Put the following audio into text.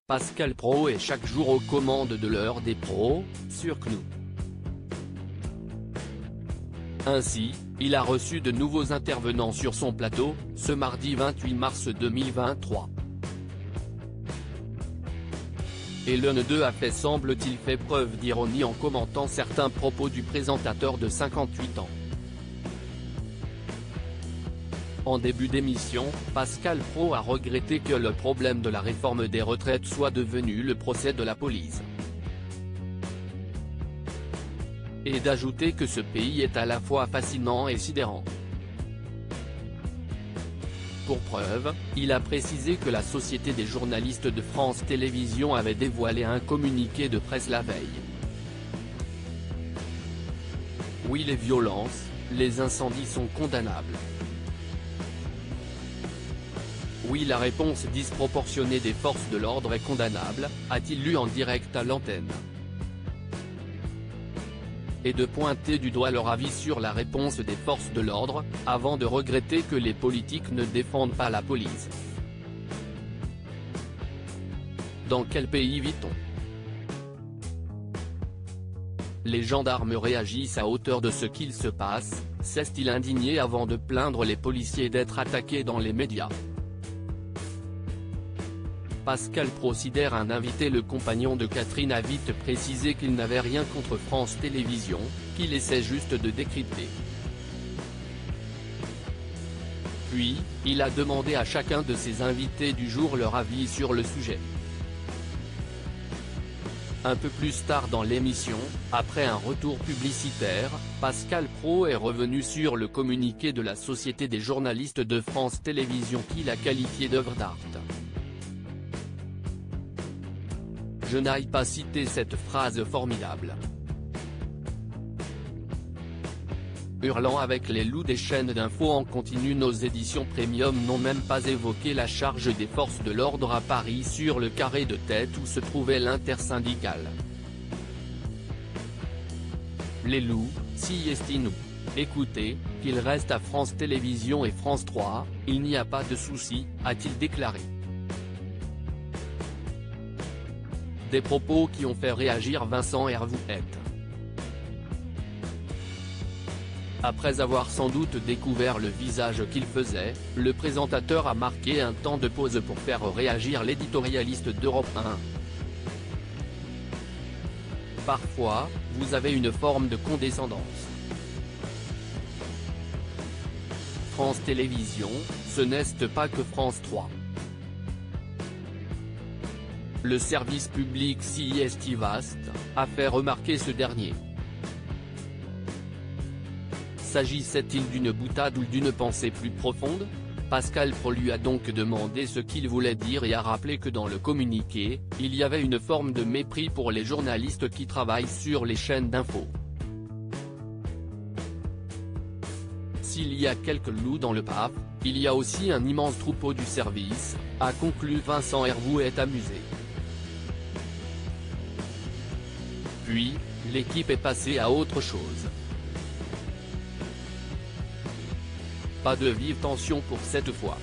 Pascal Praud est chaque jour aux commandes de l'heure des pros, sur CNews. Ainsi, il a reçu de nouveaux intervenants sur son plateau, ce mardi 28 mars 2023. Et l'un d'eux a fait semble-t-il fait preuve d'ironie en commentant certains propos du présentateur de 58 ans. En début d'émission, Pascal Praud a regretté que le problème de la réforme des retraites soit devenu le procès de la police. Et d'ajouter que ce pays est à la fois fascinant et sidérant. Pour preuve, il a précisé que la Société des journalistes de France Télévisions avait dévoilé un communiqué de presse la veille. Oui, les violences, les incendies sont condamnables. Oui, la réponse disproportionnée des forces de l'ordre est condamnable, a-t-il lu en direct à l'antenne. Et de pointer du doigt leur avis sur la réponse des forces de l'ordre, avant de regretter que les politiques ne défendent pas la police. Dans quel pays vit-on? Les gendarmes réagissent à hauteur de ce qu'il se passe, s'est-il indigné avant de plaindre les policiers d'être attaqués dans les médias. Pascal Praud, un invité, le compagnon de Catherine, a vite précisé qu'il n'avait rien contre France Télévisions, qu'il essaie juste de décrypter. Puis, il a demandé à chacun de ses invités du jour leur avis sur le sujet. Un peu plus tard dans l'émission, après un retour publicitaire, Pascal Praud est revenu sur le communiqué de la Société des journalistes de France Télévisions qu'il a qualifié d'œuvre d'art. Je n'aille pas citer cette phrase formidable. Hurlant avec les loups des chaînes d'infos en continu, nos éditions premium n'ont même pas évoqué la charge des forces de l'ordre à Paris sur le carré de tête où se trouvait l'intersyndicale. Les loups, si estiment. Écoutez, qu'ils restent à France Télévisions et France 3, il n'y a pas de souci, a-t-il déclaré. Des propos qui ont fait réagir Vincent Hervouet. Après avoir sans doute découvert le visage qu'il faisait, le présentateur a marqué un temps de pause pour faire réagir l'éditorialiste d'Europe 1. Parfois, vous avez une forme de condescendance. France Télévisions, ce n'est pas que France 3. Le service public si est vaste, a fait remarquer ce dernier. S'agissait-il d'une boutade ou d'une pensée plus profonde? Pascal Praud lui a donc demandé ce qu'il voulait dire et a rappelé que dans le communiqué, il y avait une forme de mépris pour les journalistes qui travaillent sur les chaînes d'infos. S'il y a quelques loups dans le paf, il y a aussi un immense troupeau du service, a conclu Vincent Hervouet amusé. Puis, l'équipe est passée à autre chose. Pas de vive tension pour cette fois.